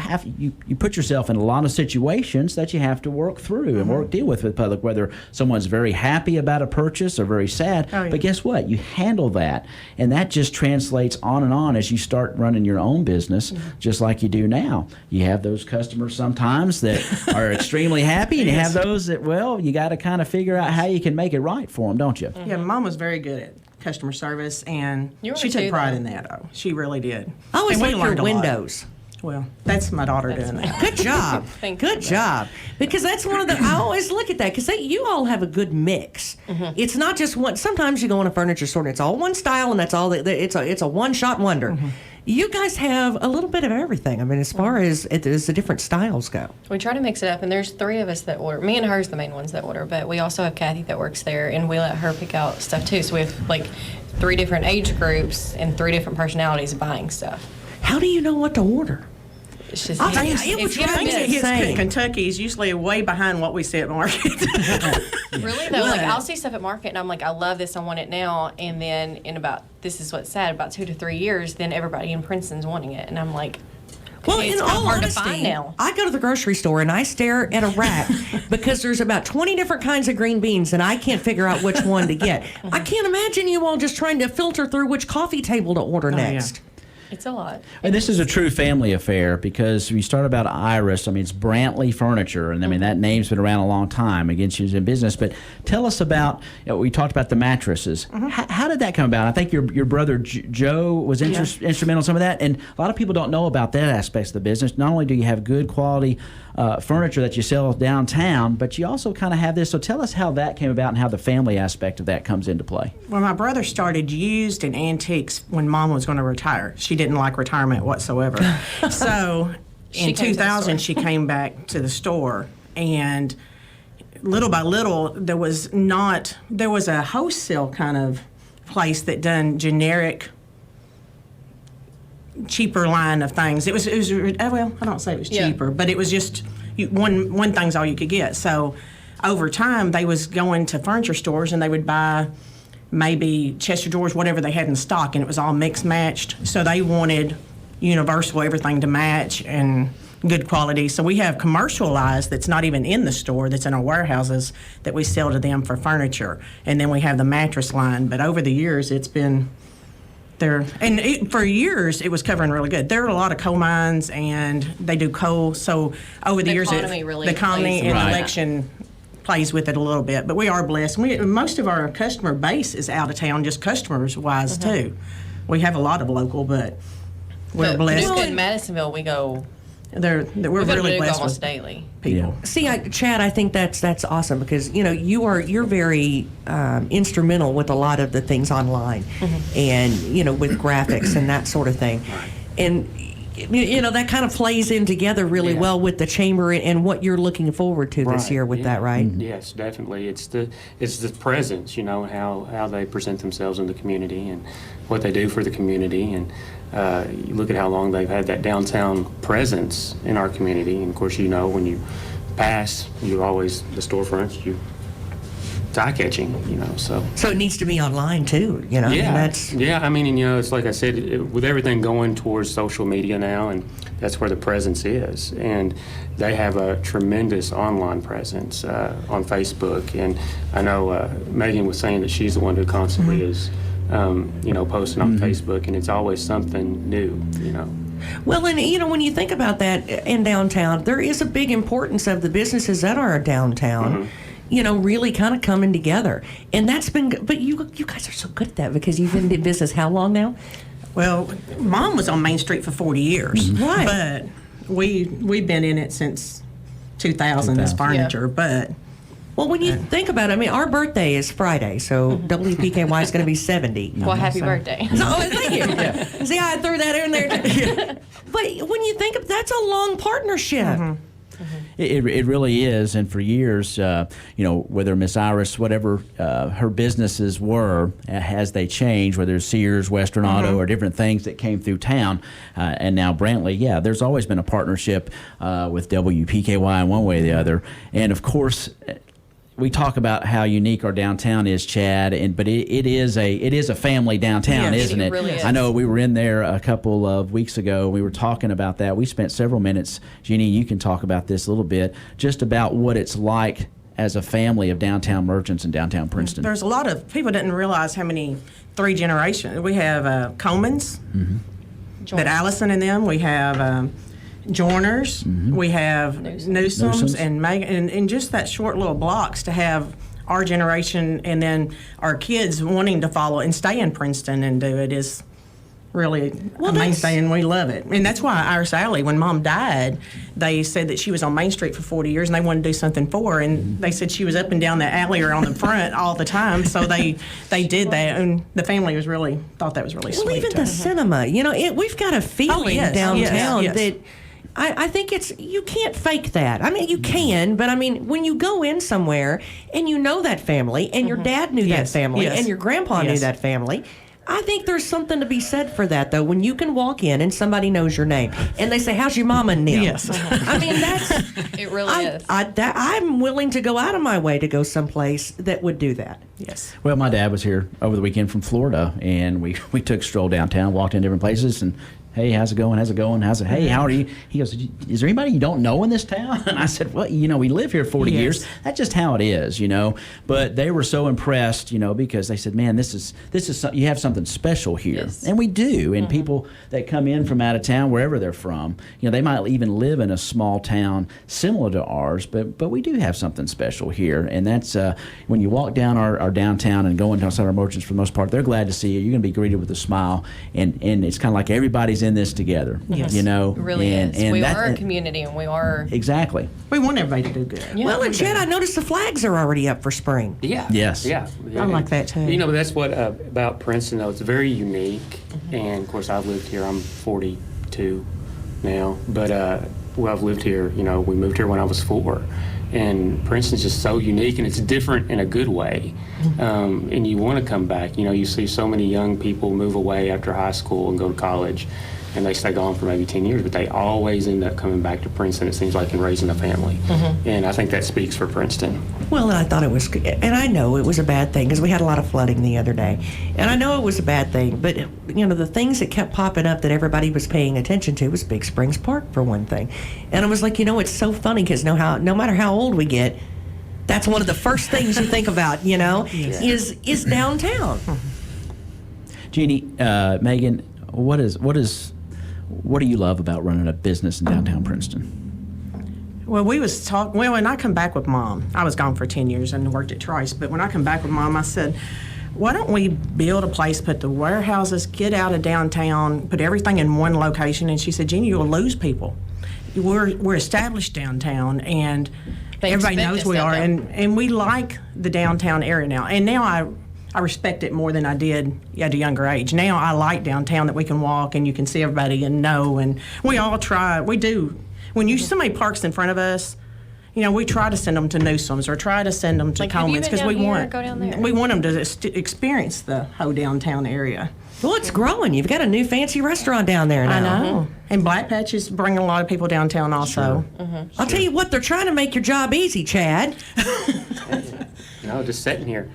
[SPEAKER 3] put yourself in a lot of situations that you have to work through and deal with the public, whether someone's very happy about a purchase or very sad.
[SPEAKER 11] Oh, yeah.
[SPEAKER 3] But guess what? You handle that, and that just translates on and on as you start running your own business, just like you do now. You have those customers sometimes that are extremely happy, and you have those that, you got to kind of figure out how you can make it right for them, don't you?
[SPEAKER 11] Yeah, Mom was very good at customer service, and
[SPEAKER 10] You were
[SPEAKER 11] she
[SPEAKER 10] too,
[SPEAKER 11] took pride
[SPEAKER 10] though.
[SPEAKER 11] in that. Oh, she really did.
[SPEAKER 2] I always
[SPEAKER 11] And we
[SPEAKER 2] like your
[SPEAKER 11] learned a lot.
[SPEAKER 2] windows.
[SPEAKER 11] Well, that's my daughter doing that.
[SPEAKER 2] Good job.
[SPEAKER 10] Thank you.
[SPEAKER 2] Good job. Because that's one of the, I always look at that, because you all have a good mix. It's not just one. Sometimes you go in a furniture store and it's all one style and that's all, it's a one-shot wonder. You guys have a little bit of everything. I mean, as far as the different styles go.
[SPEAKER 10] We try to mix it up, and there's 3 of us that order. Me and her's the main ones that order, but we also have Kathy that works there, and we let her pick out stuff too. So we have like 3 different age groups and 3 different personalities buying stuff.
[SPEAKER 2] How do you know what to order?
[SPEAKER 10] It's just
[SPEAKER 2] I'll tell you,
[SPEAKER 10] it's
[SPEAKER 2] it was
[SPEAKER 10] hit or
[SPEAKER 11] Things that
[SPEAKER 10] miss.
[SPEAKER 11] hits
[SPEAKER 2] Insane.
[SPEAKER 11] Kentucky is usually way behind what we see at market.
[SPEAKER 10] Really though, like I'll see stuff at market and I'm like, I love this, I want it now, and then this is what's sad, about 2 to 3 years, then everybody in Princeton's wanting it, and I'm like,
[SPEAKER 2] Well,
[SPEAKER 10] it's
[SPEAKER 2] in
[SPEAKER 10] kinda
[SPEAKER 2] all
[SPEAKER 10] hard to
[SPEAKER 2] honesty,
[SPEAKER 10] find now.
[SPEAKER 2] I go to the grocery store and I stare at a rack because there's about 20 different kinds of green beans and I can't figure out which one to get. I can't imagine you all just trying to filter through which coffee table to order next.
[SPEAKER 10] It's a lot.
[SPEAKER 3] And this is a true family affair, because we start about Iris. I mean, it's Brantley Furniture, and I mean that name's been around a long time. Again, she was in business. But tell us about. We talked about the mattresses. How did that come about? I think your brother Joe was instrumental in some of that, and a lot of people don't know about that aspect of the business. Not only do you have good quality furniture that you sell downtown, but you also kind of have this. So tell us how that came about and how the family aspect of that comes into play.
[SPEAKER 11] Well, my brother started used and antiques when Mom was going to retire. She didn't like retirement whatsoever. So in 2000, she came back to the store, and little by little, there was a wholesale kind of place that done generic, cheaper line of things. It was well, I don't say it was cheaper, but it was just one thing's all you could get. So over time, they was going to furniture stores and they would buy maybe chest of drawers, whatever they had in stock, and it was all mixed matched. So they wanted universal, everything to match and good quality. So we have commercialized that's not even in the store, that's in our warehouses, that we sell to them for furniture. And then we have the mattress line. But over the years, it's been there. And for years, it was covering really good. There are a lot of coal mines, and they do coal. So over the years,
[SPEAKER 10] economy really
[SPEAKER 11] the economy
[SPEAKER 10] plays
[SPEAKER 11] and
[SPEAKER 3] Right.
[SPEAKER 11] election plays with it a little bit. But we are blessed. Most of our customer base is out of town, just customers-wise, too. We have a lot of local, but we're
[SPEAKER 10] But
[SPEAKER 11] blessed.
[SPEAKER 10] Paducah and Madisonville, we go.
[SPEAKER 11] We're
[SPEAKER 10] We go to
[SPEAKER 11] really
[SPEAKER 10] Paducah
[SPEAKER 11] blessed
[SPEAKER 10] almost
[SPEAKER 11] with
[SPEAKER 10] daily.
[SPEAKER 11] people.
[SPEAKER 2] See, Chad, I think that's awesome because you're very instrumental with a lot of the things online, and with graphics and that sort of thing, and that kind of plays in together really well with the chamber and what you're looking forward to this year with that, right?
[SPEAKER 9] Yes, definitely. It's the presence, how they present themselves in the community and what they do for the community, and you look at how long they've had that downtown presence in our community. And of course, when you pass, you always the storefronts, you eye catching, so.
[SPEAKER 2] So it needs to be online too,
[SPEAKER 9] Yeah,
[SPEAKER 2] I mean,
[SPEAKER 9] it's like I said, with everything going towards social media now, and that's where the presence is. And they have a tremendous online presence on Facebook. And I know Megan was saying that she's the one who constantly is, posting on Facebook, and it's always something new,
[SPEAKER 2] Well, and when you think about that in downtown, there is a big importance of the businesses that are downtown. Really kind of coming together. And that's been good. But you guys are so good at that because you've been in business how long now?
[SPEAKER 11] Well, Mom was on Main Street for 40 years.
[SPEAKER 2] Right.
[SPEAKER 11] But we've been in it since 2000 as furniture.
[SPEAKER 10] Yeah.
[SPEAKER 11] But
[SPEAKER 2] well, when you think about it, I mean, our birthday is Friday, so WPKY is going to be 70.
[SPEAKER 10] Well, happy birthday.
[SPEAKER 2] Oh, thank you. See how I threw that in there? But when you think of that's a long partnership.
[SPEAKER 3] It really is, and for years, whether Miss Iris, whatever her businesses were, as they changed, whether it's Sears, Western Auto, or different things that came through town, and now Brantley, there's always been a partnership with WPKY in one way or the other, and of course. We talk about how unique our downtown is, Chad, but it is a family downtown, isn't it?
[SPEAKER 10] Really is.
[SPEAKER 3] I know we were in there a couple of weeks ago. We were talking about that. We spent several minutes. Jeannie, you can talk about this a little bit, just about what it's like as a family of downtown merchants in downtown Princeton.
[SPEAKER 11] there's a lot of people didn't realize how many 3 generations. We have Comans, that Allison and them. We have Joiners, we have Newsome's and Megan, and just that short little blocks to have our generation and then our kids wanting to follow and stay in Princeton and do it is really a mainstay, and we love it. And that's why Iris Alley, when Mom died, they said that she was on Main Street for 40 years and they wanted to do something for her, and they said she was up and down that alley or on the front all the time, so they did that, and the family was really thought that was really sweet.
[SPEAKER 2] Well, even the cinema, we've got a feeling downtown that I think you can't fake that. I mean, you can, but I mean, when you go in somewhere and you know that family, and your dad knew that family, and your grandpa knew that family, I think there's something to be said for that, though, when you can walk in and somebody knows your name, and they say, "How's your mama and them?"
[SPEAKER 11] Yes.
[SPEAKER 2] I mean,
[SPEAKER 10] It really is.
[SPEAKER 2] I'm willing to go out of my way to go someplace that would do that.
[SPEAKER 11] Yes.
[SPEAKER 3] Well, my dad was here over the weekend from Florida, and we took a stroll downtown, walked in different places, and hey, how's it going? How's it going? Hey, how are you? He goes, is there anybody you don't know in this town? And I said, well, we live here 40 years. That's just how it is, But they were so impressed, because they said, man, this is you have something special here.
[SPEAKER 10] Yes.
[SPEAKER 3] And we do. And people that come in from out of town, wherever they're from, they might even live in a small town similar to ours, but we do have something special here. And that's when you walk down our downtown and go into our merchants, for the most part, they're glad to see you. You're going to be greeted with a smile. And it's kind of like everybody's in this together,
[SPEAKER 10] It really is. We are a community, and we are.
[SPEAKER 3] Exactly.
[SPEAKER 11] We want everybody to do good.
[SPEAKER 10] Yeah.
[SPEAKER 2] Well, and Chad, I noticed the flags are already up for spring.
[SPEAKER 9] Yeah.
[SPEAKER 3] Yes.
[SPEAKER 9] Yeah.
[SPEAKER 11] I like that too.
[SPEAKER 9] But that's what about Princeton, though. It's very unique. And of course, I've lived here. I'm 42 now, but I've lived here. We moved here when I was 4. And Princeton's just so unique, and it's different in a good way. And you want to come back. You see so many young people move away after high school and go to college, and they stay gone for maybe 10 years, but they always end up coming back to Princeton, it seems like, and raising a family. And I think that speaks for Princeton.
[SPEAKER 2] Well, I thought it was, and I know it was a bad thing because we had a lot of flooding the other day. And I know it was a bad thing, but, the things that kept popping up that everybody was paying attention to was Big Springs Park, for one thing. And I was like, it's so funny because no matter how old we get, that's one of the first things you think about, is downtown.
[SPEAKER 3] Jeannie, Megan, what do you love about running a business in downtown Princeton?
[SPEAKER 11] Well, when I come back with Mom, I was gone for 10 years and worked at Trice, but when I come back with Mom, I said, why don't we build a place, put the warehouses, get out of downtown, put everything in one location? And she said, Jeannie, you'll lose people. We're established downtown, and everybody knows we are, and we like the downtown area now. And now I respect it more than I did at a younger age. Now I like downtown, that we can walk and you can see everybody and know, and we all try. We do. When somebody parks in front of us, we try to send them to Newsome's or try to send them to Coleman's, because we want them to experience the whole downtown area.
[SPEAKER 2] Well, it's growing. You've got a new fancy restaurant down there now.
[SPEAKER 11] I know. And Black Patch is bringing a lot of people downtown also.
[SPEAKER 2] Sure. I'll tell you what, they're trying to make your job easy, Chad.
[SPEAKER 9] No, just sitting here.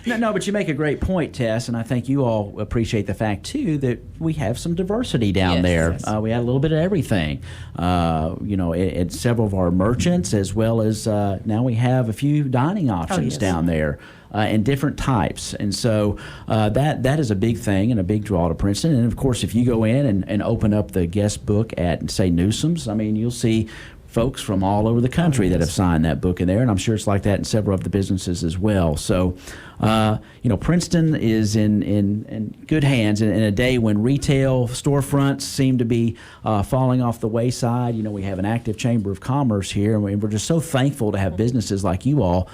[SPEAKER 3] No, but you make a great point, Tess, and I think you all appreciate the fact, too, that we have some diversity down there. Yes. We had a little bit of everything, at several of our merchants, as well as now we have a few dining options down there. And different types. And so that is a big thing and a big draw to Princeton. And, of course, if you go in and open up the guest book at, say, Newsome's, you'll see folks from all over the country that have signed that book in there, and I'm sure it's like that in several of the businesses as well. So, Princeton is in good hands in a day when retail storefronts seem to be falling off the wayside. We have an active Chamber of Commerce here, and we're just so thankful to have businesses like you all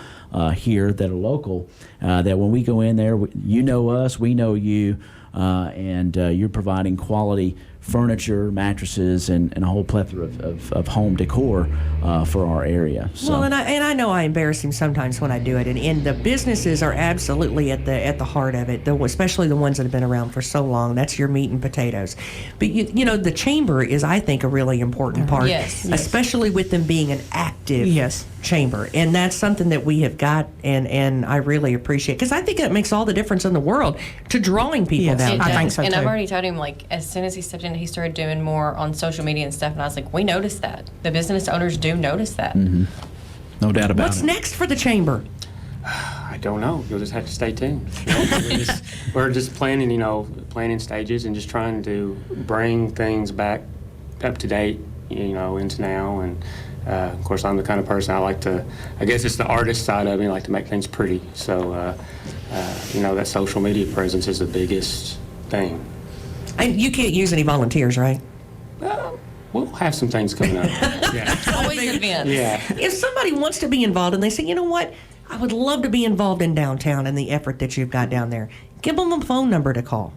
[SPEAKER 3] here that are local, that when we go in there, you know us, we know you, and you're providing quality furniture, mattresses, and a whole plethora of home decor for our area. So.
[SPEAKER 2] Well, and I know I embarrass him sometimes when I do it, and the businesses are absolutely at the heart of it, especially the ones that have been around for so long. That's your meat and potatoes. But the chamber is, I think, a really important part, especially with them being an active chamber, and that's something that we have got, and I really appreciate, because I think that makes all the difference in the world to drawing people downtown.
[SPEAKER 11] I think so too.
[SPEAKER 10] And I've already told him, as soon as he stepped in, he started doing more on social media and stuff, and I was like, we noticed that. The business owners do notice that.
[SPEAKER 3] Mm-hmm. No doubt about it.
[SPEAKER 2] What's next for the chamber?
[SPEAKER 9] I don't know. You'll just have to stay tuned. We're just planning stages and just trying to bring things back up to date, into now. And of course, I'm the kind of person I guess it's the artist side of me, I like to make things pretty. So, that social media presence is the biggest thing.
[SPEAKER 2] And you can't use any volunteers, right?
[SPEAKER 9] We'll have some things coming up. Yeah.
[SPEAKER 10] Always events.
[SPEAKER 9] Yeah.
[SPEAKER 2] If somebody wants to be involved and they say, you know what, I would love to be involved in downtown and the effort that you've got down there, give them a phone number to call.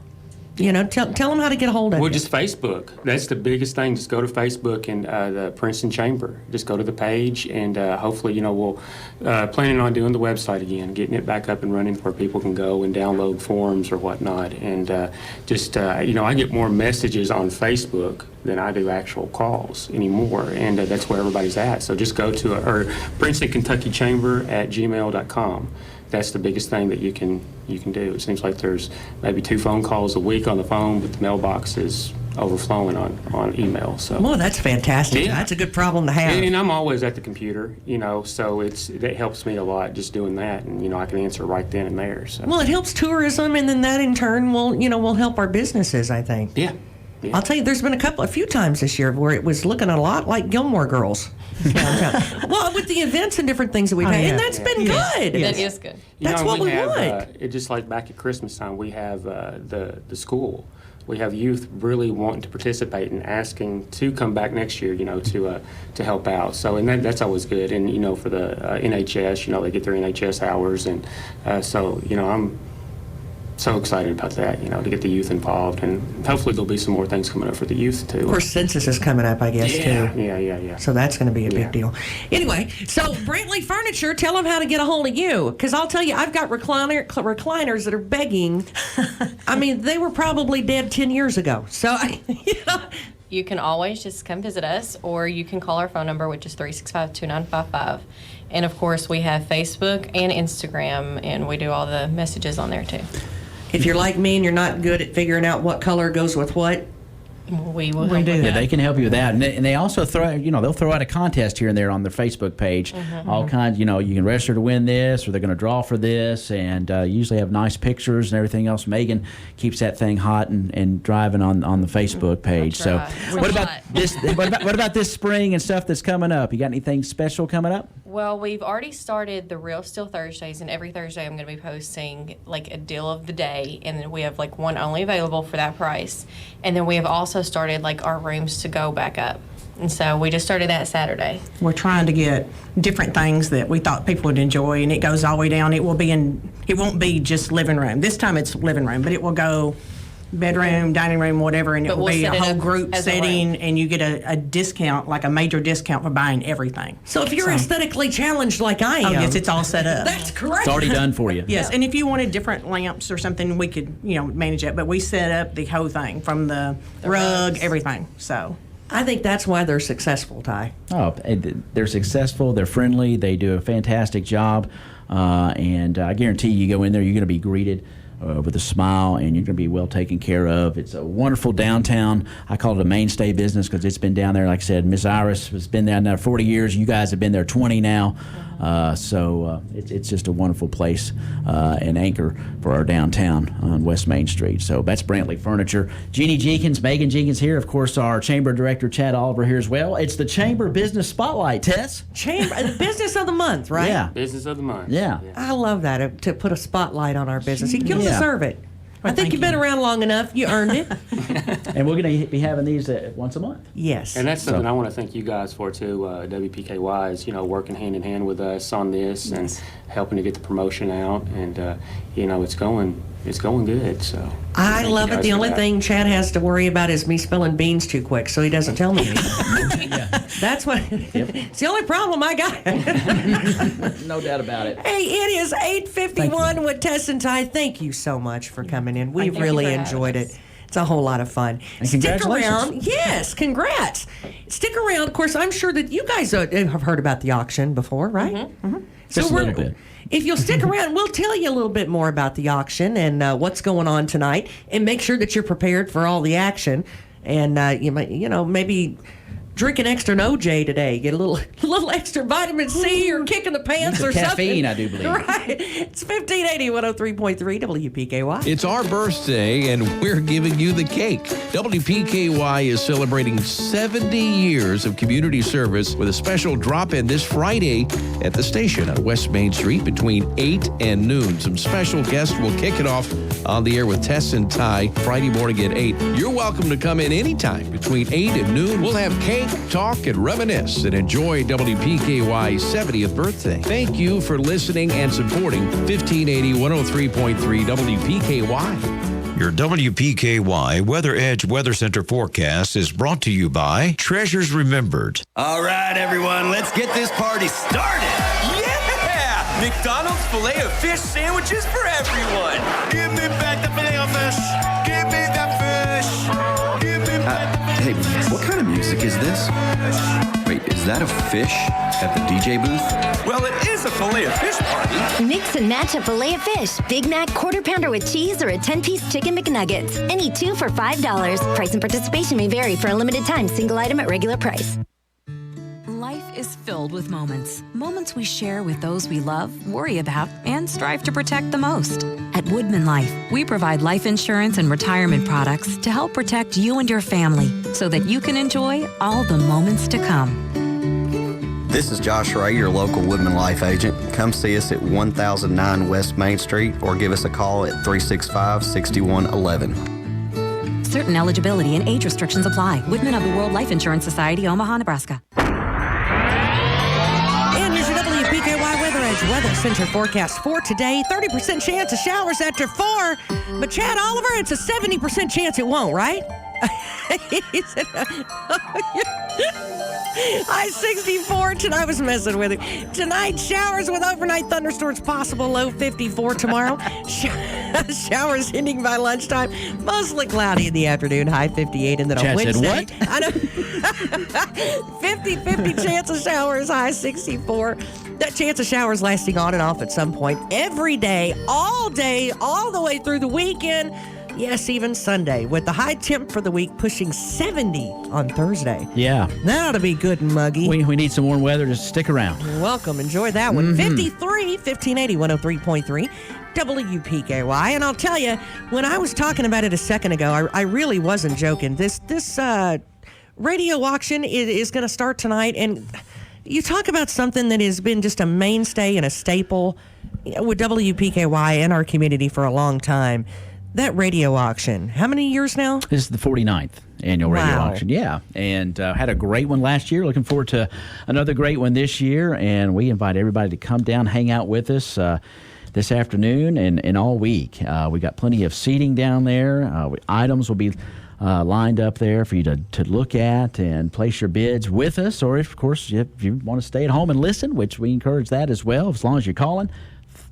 [SPEAKER 2] Tell them how to get a hold of you.
[SPEAKER 9] Just Facebook. That's the biggest thing. Just go to Facebook and the Princeton Chamber. Just go to the page, and hopefully, we'll planning on doing the website again, getting it back up and running where people can go and download forms or whatnot. And I get more messages on Facebook than I do actual calls anymore, and that's where everybody's at. So just go to Princeton Kentucky Chamber at gmail.com. That's the biggest thing that you can do. It seems like there's maybe 2 phone calls a week on the phone, but the mailbox is overflowing on email. So
[SPEAKER 2] well, that's fantastic. Yeah. That's a good problem to have.
[SPEAKER 9] And I'm always at the computer, so that helps me a lot just doing that, and I can answer right then and there. So.
[SPEAKER 2] Well, it helps tourism, and then that in turn will help our businesses, I think.
[SPEAKER 9] Yeah.
[SPEAKER 2] I'll tell you, there's been a few times this year where it was looking a lot like Gilmore Girls. Well, with the events and different things that we've had, and that's been good.
[SPEAKER 10] That is good.
[SPEAKER 2] That's what we want.
[SPEAKER 9] It just like back at Christmas time, we have the school. We have youth really wanting to participate and asking to come back next year, to help out. So, and that's always good. And for the NHS, they get their NHS hours, and so I'm so excited about that, to get the youth involved, and hopefully there'll be some more things coming up for the youth too.
[SPEAKER 2] Of course, census is coming up, I guess, too.
[SPEAKER 9] Yeah.
[SPEAKER 2] So that's going to be a big deal. Anyway, so Brantley Furniture, tell them how to get a hold of you, because I'll tell you, I've got recliners that are begging. They were probably dead 10 years ago. So,
[SPEAKER 10] You can always just come visit us, or you can call our phone number, which is 365-2955. And, of course, we have Facebook and Instagram, and we do all the messages on there, too.
[SPEAKER 2] If you're like me and you're not good at figuring out what color goes with what,
[SPEAKER 10] We will.
[SPEAKER 11] We do.
[SPEAKER 3] Yeah, they can help you with that, and they also they'll throw out a contest here and there on their Facebook page. All kinds, you can register to win this, or they're going to draw for this, and usually have nice pictures and everything else. Megan keeps that thing hot and driving on the Facebook page. So, what about this? What about this spring and stuff that's coming up? You got anything special coming up?
[SPEAKER 10] Well, we've already started the Real Steel Thursdays, and every Thursday I'm going to be posting like a deal of the day, and then we have like one only available for that price, and then we have also started like our rooms to go back up, and so we just started that Saturday.
[SPEAKER 11] We're trying to get different things that we thought people would enjoy, and it goes all the way down. It won't be just living room. This time it's living room, but it will go bedroom, dining room, whatever, and it will be a whole group setting, and you get a discount, like a major discount for buying everything.
[SPEAKER 2] So if you're aesthetically challenged like I am.
[SPEAKER 11] Oh, yes, it's all set up.
[SPEAKER 2] That's correct.
[SPEAKER 3] It's already done for you.
[SPEAKER 11] Yes, and if you wanted different lamps or something, we could, manage that. But we set up the whole thing from the rug, rugs. Everything. So
[SPEAKER 2] I think that's why they're successful, Ty.
[SPEAKER 3] Oh, they're successful. They're friendly. They do a fantastic job, and I guarantee you go in there, you're going to be greeted with a smile, and you're going to be well taken care of. It's a wonderful downtown. I call it a mainstay business because it's been down there. Like I said, Miss Iris has been down there 40 years. You guys have been there 20 now. So it's just a wonderful place, an anchor for our downtown on West Main Street. So that's Brantley Furniture. Jeannie Jenkins, Megan Jenkins here. Of course, our Chamber Director, Chad Oliver, here as well. It's the Chamber Business Spotlight, Tess.
[SPEAKER 2] Chamber Business of the Month, right?
[SPEAKER 3] Yeah.
[SPEAKER 9] Business of the month.
[SPEAKER 3] Yeah.
[SPEAKER 2] I love that, to put a spotlight on our business. You deserve it.
[SPEAKER 11] Well,
[SPEAKER 2] I think you've been around long enough. You earned it.
[SPEAKER 3] And we're going to be having these once a month.
[SPEAKER 2] Yes.
[SPEAKER 9] And that's something I want to thank you guys for, too. WPKY is, working hand in hand with us on this and helping to get the promotion out. And, it's going good. So
[SPEAKER 2] I love it. The only thing Chad has to worry about is me spilling beans too quick, so he doesn't tell me anything. That's what. It's the only problem I got.
[SPEAKER 3] No doubt about it.
[SPEAKER 2] Hey, it is 8:51 with Tess and Ty. Thank you so much for coming in. We really enjoyed it. It's a whole lot of fun.
[SPEAKER 3] And
[SPEAKER 2] Stick around. Yes, congrats. Stick around. Of course, I'm sure that you guys have heard about the auction before, right?
[SPEAKER 3] Mm-hmm. Just a little bit.
[SPEAKER 2] If you'll stick around, we'll tell you a little bit more about the auction and what's going on tonight, and make sure that you're prepared for all the action. And you might, maybe drink an extra OJ today. Get a little extra vitamin C or kick in the pants or
[SPEAKER 3] caffeine,
[SPEAKER 2] something.
[SPEAKER 3] I do believe.
[SPEAKER 2] Right. It's 1580 103.3 WPKY.
[SPEAKER 12] It's our birthday, and we're giving you the cake. WPKY is celebrating 70 years of community service with a special drop-in this Friday at the station on West Main Street between 8 and noon. Some special guests will kick it off on the air with Tess and Ty Friday morning at 8. You're welcome to come in anytime between 8 and noon. We'll have cake, talk, and reminisce, and enjoy WPKY's 70th birthday. Thank you for listening and supporting 1580 103.3 WPKY.
[SPEAKER 13] Your WPKY Weather Edge Weather Center forecast is brought to you by Treasures Remembered.
[SPEAKER 14] All right, everyone, let's get this party started.
[SPEAKER 15] Yeah! McDonald's Filet-O-Fish sandwiches for everyone. Give me back the Filet-O-Fish. Give me that fish. Give me back the
[SPEAKER 14] Hey, what kind of music is this? Wait, is that a fish at the DJ booth?
[SPEAKER 15] Well, it is a Filet-O-Fish party.
[SPEAKER 16] Mix and match a Filet-O-Fish, Big Mac, Quarter Pounder with cheese, or a 10-piece Chicken McNuggets. Any two for $5. Price and participation may vary for a limited time. Single item at regular price.
[SPEAKER 17] Life is filled with moments. Moments we share with those we love, worry about, and strive to protect the most. At Woodman Life, we provide life insurance and retirement products to help protect you and your family so that you can enjoy all the moments to come.
[SPEAKER 18] This is Josh Ray, your local Woodman Life agent. Come see us at 1009 West Main Street or give us a call at 365-6111.
[SPEAKER 17] Certain eligibility and age restrictions apply. Woodman of the World Life Insurance Society, Omaha, Nebraska.
[SPEAKER 2] Weather Center forecast for today. 30% chance of showers after 4. But Chad Oliver, it's a 70% chance it won't, right? High 64 tonight. I was messing with it. Tonight, showers with overnight thunderstorms possible. Low 54 tomorrow. Showers ending by lunchtime. Mostly cloudy in the afternoon. High 58. And then on Wednesday.
[SPEAKER 3] Said what?
[SPEAKER 2] I know. 50-50 chance of showers. High 64. That chance of showers lasting on and off at some point every day, all the way through the weekend. Yes, even Sunday, with the high temp for the week pushing 70 on Thursday.
[SPEAKER 3] Yeah.
[SPEAKER 2] That ought to be good and muggy.
[SPEAKER 3] We need some warm weather. Just stick around.
[SPEAKER 2] You're welcome. Enjoy that one. 53, 1580, 103.3. WPKY. And I'll tell you, when I was talking about it a second ago, I really wasn't joking. This radio auction is going to start tonight. And you talk about something that has been just a mainstay and a staple with WPKY and our community for a long time. That radio auction. How many years now?
[SPEAKER 3] This is the 49th annual radio
[SPEAKER 2] Wow.
[SPEAKER 3] auction. Yeah. And had a great one last year. Looking forward to another great one this year. And we invite everybody to come down, hang out with us this afternoon and all week. We got plenty of seating down there. Items will be lined up there for you to look at and place your bids with us. Or, if, of course, if you want to stay at home and listen, which we encourage that as well, as long as you're calling.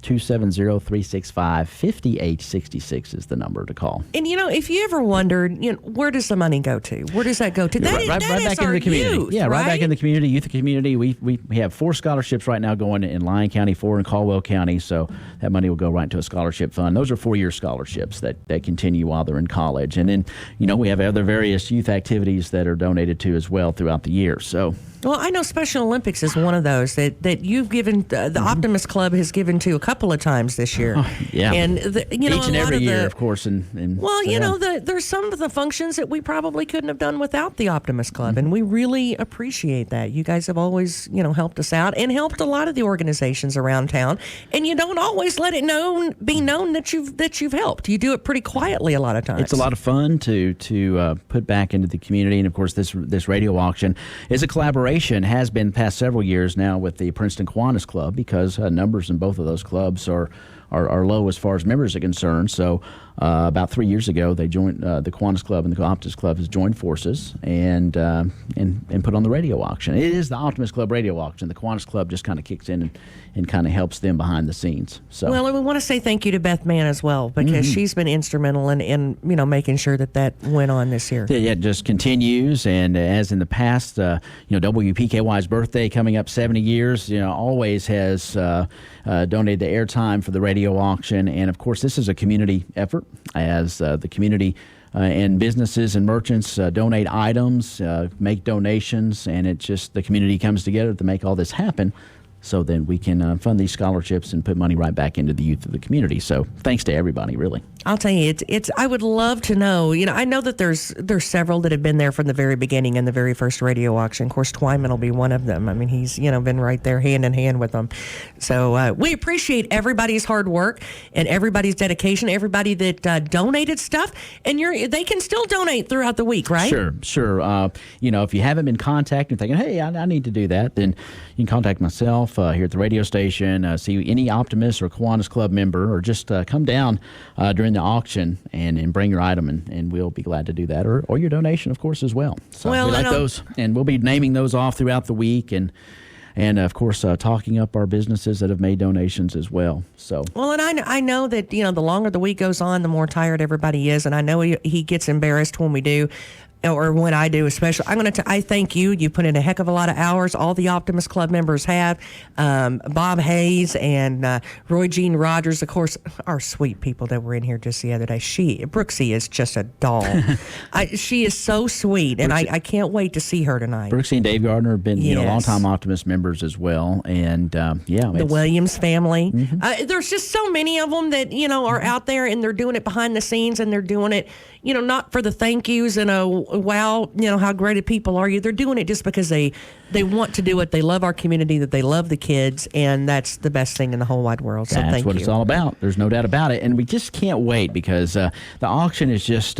[SPEAKER 3] 270-365-5866 is the number to call.
[SPEAKER 2] And, if you ever wondered, where does the money go to? Where does that go to?
[SPEAKER 3] Right back into the community.
[SPEAKER 2] Youth,
[SPEAKER 3] right back in the community, youth community. We have 4 scholarships right now going in Lyon County, 4 in Caldwell County. So that money will go right into a scholarship fund. Those are 4-year scholarships that continue while they're in college. And then, we have other various youth activities that are donated to as well throughout the year. So.
[SPEAKER 2] Well, I know Special Olympics is one of those that you've given, the Optimist Club has given to a couple of times this year.
[SPEAKER 3] Yeah.
[SPEAKER 2] And,
[SPEAKER 3] each and every year, of course.
[SPEAKER 2] There's some of the functions that we probably couldn't have done without the Optimist Club, and we really appreciate that. You guys have always, helped us out and helped a lot of the organizations around town, and you don't always let it be known that you've helped. You do it pretty quietly a lot of times.
[SPEAKER 3] It's a lot of fun to put back into the community, and of course this radio auction is a collaboration. Has been past several years now with the Princeton Kiwanis Club, because numbers in both of those clubs are low as far as members are concerned. So about 3 years ago, they joined the Kiwanis Club and the Optimist Club has joined forces and put on the radio auction. It is the Optimist Club radio auction. The Kiwanis Club just kind of kicks in and kind of helps them behind the scenes. So.
[SPEAKER 2] Well, and we want to say thank you to Beth Mann as well, because she's been instrumental in making sure that went on this year.
[SPEAKER 3] Yeah, it just continues, and as in the past, WPKY's birthday coming up 70 years, always has donated the airtime for the radio auction, and of course, this is a community effort as the community and businesses and merchants donate items, make donations, and the community comes together to make all this happen. So then we can fund these scholarships and put money right back into the youth of the community. So thanks to everybody, really.
[SPEAKER 2] I'll tell you, it's. I would love to know. I know that there's several that have been there from the very beginning in the very first radio auction. Of course, Twyman will be one of them. I mean, he's been right there hand in hand with them. So we appreciate everybody's hard work and everybody's dedication. Everybody that donated stuff, and they can still donate throughout the week, right?
[SPEAKER 3] Sure. If you haven't been contacted, thinking, hey, I need to do that, then you can contact myself here at the radio station. See any Optimist or Kiwanis Club member, or just come down during the auction and bring your item, and we'll be glad to do that, or your donation, of course, as well. So we like those, and we'll be naming those off throughout the week, and of course, talking up our businesses that have made donations as well. So
[SPEAKER 2] and I know that the longer the week goes on, the more tired everybody is, and I know he gets embarrassed when we do. Or when I do, especially, I thank you. You put in a heck of a lot of hours. All the Optimist Club members have. Bob Hayes and Roy Jean Rogers, of course, our sweet people that were in here just the other day. Brooksy is just a doll. She is so sweet, and I can't wait to see her tonight.
[SPEAKER 3] Brooksy and Dave Gardner have been longtime Optimist members as well, and
[SPEAKER 2] the Williams family. There's just so many of them that are out there, and they're doing it behind the scenes, and they're doing it, not for the thank yous and wow, how great of people are you. They're doing it just because they want to do it. They love our community, that they love the kids, and that's the best thing in the whole wide world. So
[SPEAKER 3] that's what it's all about. There's no doubt about it. And we just can't wait, because the auction is just,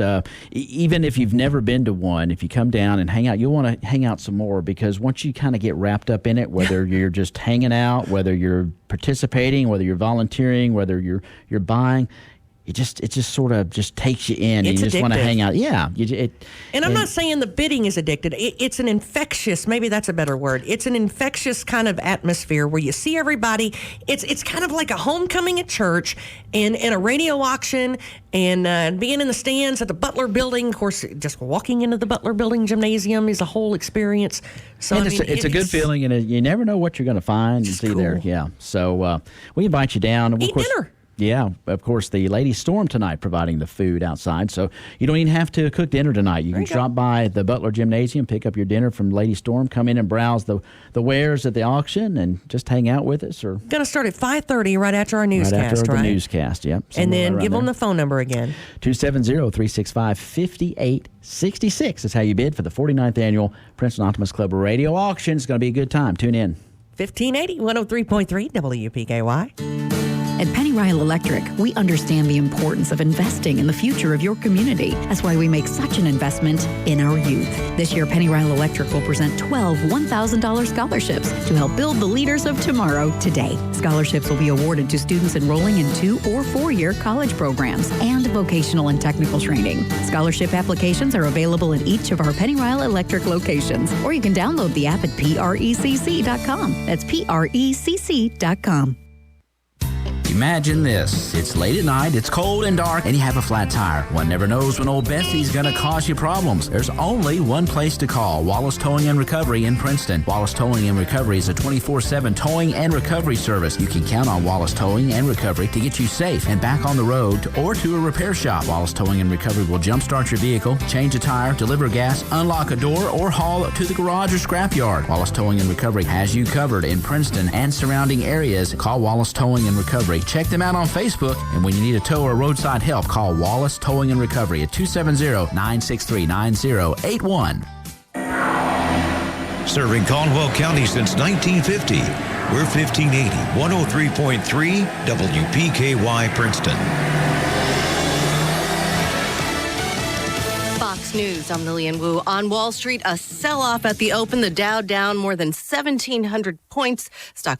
[SPEAKER 3] even if you've never been to one, if you come down and hang out, you'll want to hang out some more, because once you kind of get wrapped up in it, whether you're just hanging out, whether you're participating, whether you're volunteering, whether you're buying, it just sort of just takes you in, and you just want to hang out. Yeah.
[SPEAKER 2] And I'm not saying the bidding is addicted. It's an infectious, maybe that's a better word. It's an infectious kind of atmosphere where you see everybody. It's kind of like a homecoming at church and a radio auction and being in the stands at the Butler Building. Of course, just walking into the Butler Building gymnasium is a whole experience. So
[SPEAKER 3] it's a good feeling, and you never know what you're going to find and see there. Yeah. So we invite you down.
[SPEAKER 2] Eat dinner.
[SPEAKER 3] Yeah, of course, the Lady Storm tonight providing the food outside, so you don't even have to cook dinner tonight. You can drop by the Butler Gymnasium, pick up your dinner from Lady Storm, come in and browse the wares at the auction, and just hang out with us. Or
[SPEAKER 2] going to start at 5:30 right after our newscast,
[SPEAKER 3] right? After
[SPEAKER 2] right?
[SPEAKER 3] the newscast, yep.
[SPEAKER 2] And then give them the phone number again.
[SPEAKER 3] 270-365-5866 is how you bid for the 49th Annual Princeton Optimist Club Radio Auction. It's going to be a good time. Tune in.
[SPEAKER 2] 1580, 103.3 WPKY.
[SPEAKER 19] At Penny Ryle Electric, we understand the importance of investing in the future of your community. That's why we make such an investment in our youth. This year, Penny Ryle Electric will present 12 $1,000 scholarships to help build the leaders of tomorrow today. Scholarships will be awarded to students enrolling in 2- or 4-year college programs and vocational and technical training. Scholarship applications are available in each of our Penny Ryle Electric locations, or you can download the app at precc.com. That's precc.com.
[SPEAKER 20] Imagine this. It's late at night, it's cold and dark, and you have a flat tire. One never knows when old Bessie's going to cause you problems. There's only one place to call, Wallace Towing and Recovery in Princeton. Wallace Towing and Recovery is a 24/7 towing and recovery service. You can count on Wallace Towing and Recovery to get you safe and back on the road or to a repair shop. Wallace Towing and Recovery will jumpstart your vehicle, change a tire, deliver gas, unlock a door, or haul to the garage or scrapyard. Wallace Towing and Recovery has you covered in Princeton and surrounding areas. Call Wallace Towing and Recovery. Check them out on Facebook, and when you need a tow or roadside help, call Wallace Towing and Recovery at 270-963-9081.
[SPEAKER 13] Serving Caldwell County since 1950. We're 1580, 103.3 WPKY Princeton.
[SPEAKER 21] Fox News, I'm Lillian Wu. On Wall Street, a sell-off at the open. The Dow down more than 1,700 points. Stocks